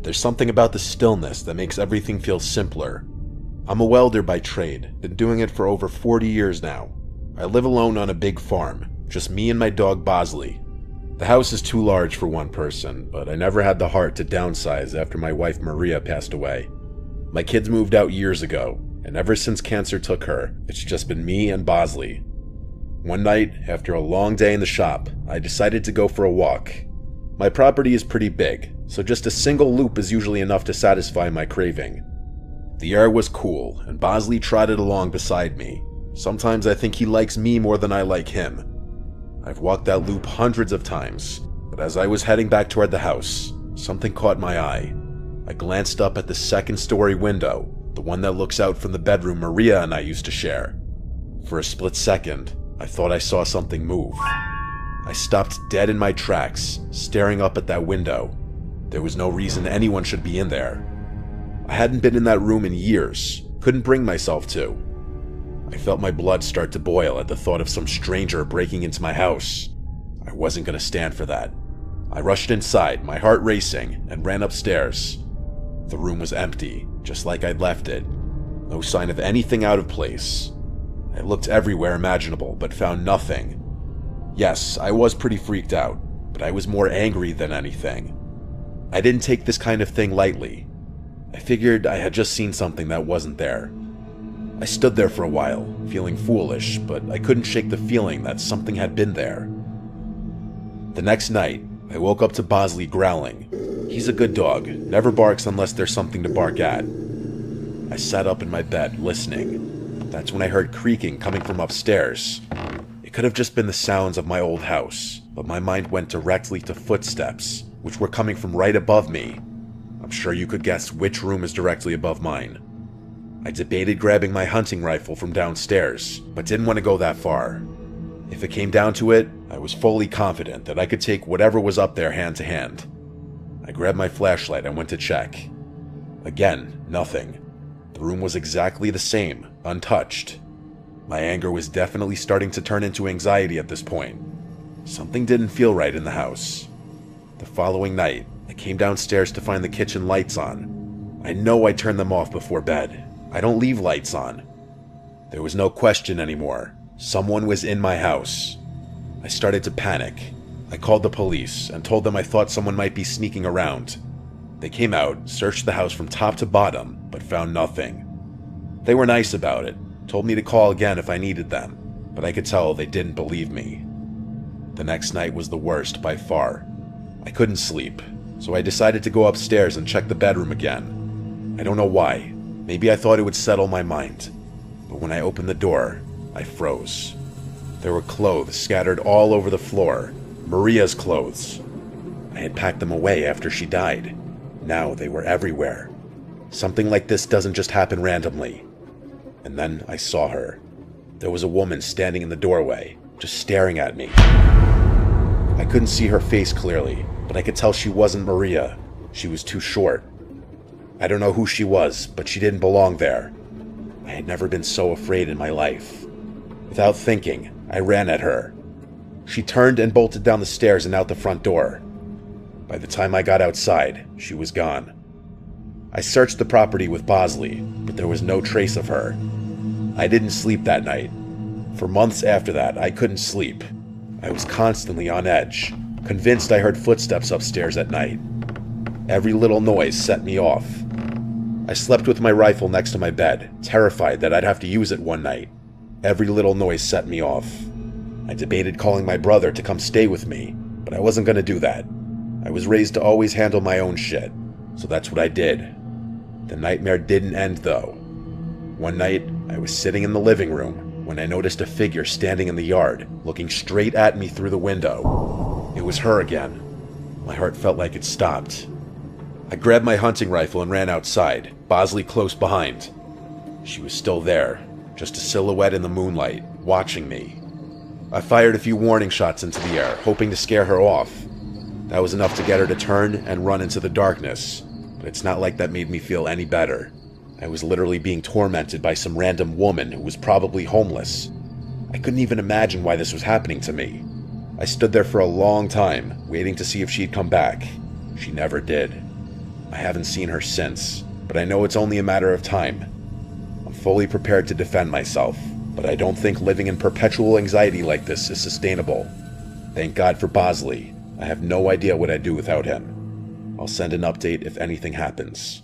There's something about the stillness that makes everything feel simpler. I'm a welder by trade, been doing it for over 40 years now. I live alone on a big farm, just me and my dog Bosley. The house is too large for one person, but I never had the heart to downsize after my wife Maria passed away. My kids moved out years ago, and ever since cancer took her, it's just been me and Bosley. One night, after a long day in the shop, I decided to go for a walk. My property is pretty big, so just a single loop is usually enough to satisfy my craving. The air was cool, and Bosley trotted along beside me. Sometimes I think he likes me more than I like him. I've walked that loop hundreds of times, but as I was heading back toward the house, something caught my eye. I glanced up at the second-story window, the one that looks out from the bedroom Maria and I used to share. For a split second, I thought I saw something move. I stopped dead in my tracks, staring up at that window. There was no reason anyone should be in there. I hadn't been in that room in years, couldn't bring myself to. I felt my blood start to boil at the thought of some stranger breaking into my house. I wasn't going to stand for that. I rushed inside, my heart racing, and ran upstairs. The room was empty, just like I'd left it. No sign of anything out of place. I looked everywhere imaginable, but found nothing. Yes, I was pretty freaked out, but I was more angry than anything. I didn't take this kind of thing lightly. I figured I had just seen something that wasn't there. I stood there for a while, feeling foolish, but I couldn't shake the feeling that something had been there. The next night, I woke up to Bosley growling. He's a good dog, never barks unless there's something to bark at. I sat up in my bed, listening. That's when I heard creaking coming from upstairs. It could have just been the sounds of my old house, but my mind went directly to footsteps, which were coming from right above me. I'm sure you could guess which room is directly above mine. I debated grabbing my hunting rifle from downstairs, but didn't want to go that far. If it came down to it, I was fully confident that I could take whatever was up there hand to hand. I grabbed my flashlight and went to check. Again, nothing. The room was exactly the same, untouched. My anger was definitely starting to turn into anxiety at this point. Something didn't feel right in the house. The following night, I came downstairs to find the kitchen lights on. I know I turned them off before bed. I don't leave lights on. There was no question anymore. Someone was in my house. I started to panic. I called the police and told them I thought someone might be sneaking around. They came out, searched the house from top to bottom, but found nothing. They were nice about it, told me to call again if I needed them, but I could tell they didn't believe me. The next night was the worst by far. I couldn't sleep, so I decided to go upstairs and check the bedroom again. I don't know why. Maybe I thought it would settle my mind. But when I opened the door, I froze. There were clothes scattered all over the floor. Maria's clothes. I had packed them away after she died. Now they were everywhere. Something like this doesn't just happen randomly. And then I saw her. There was a woman standing in the doorway, just staring at me. I couldn't see her face clearly, but I could tell she wasn't Maria. She was too short. I don't know who she was, but she didn't belong there. I had never been so afraid in my life. Without thinking, I ran at her. She turned and bolted down the stairs and out the front door. By the time I got outside, she was gone. I searched the property with Bosley, but there was no trace of her. I didn't sleep that night. For months after that, I couldn't sleep. I was constantly on edge, convinced I heard footsteps upstairs at night. Every little noise set me off. I slept with my rifle next to my bed, terrified that I'd have to use it one night. Every little noise set me off. I debated calling my brother to come stay with me, but I wasn't going to do that. I was raised to always handle my own shit, so that's what I did. The nightmare didn't end though. One night, I was sitting in the living room when I noticed a figure standing in the yard, looking straight at me through the window. It was her again. My heart felt like it stopped. I grabbed my hunting rifle and ran outside, Bosley close behind. She was still there, just a silhouette in the moonlight, watching me. I fired a few warning shots into the air, hoping to scare her off. That was enough to get her to turn and run into the darkness, but it's not like that made me feel any better. I was literally being tormented by some random woman who was probably homeless. I couldn't even imagine why this was happening to me. I stood there for a long time, waiting to see if she'd come back. She never did. I haven't seen her since, but I know it's only a matter of time. I'm fully prepared to defend myself, but I don't think living in perpetual anxiety like this is sustainable. Thank God for Bosley. I have no idea what I'd do without him. I'll send an update if anything happens.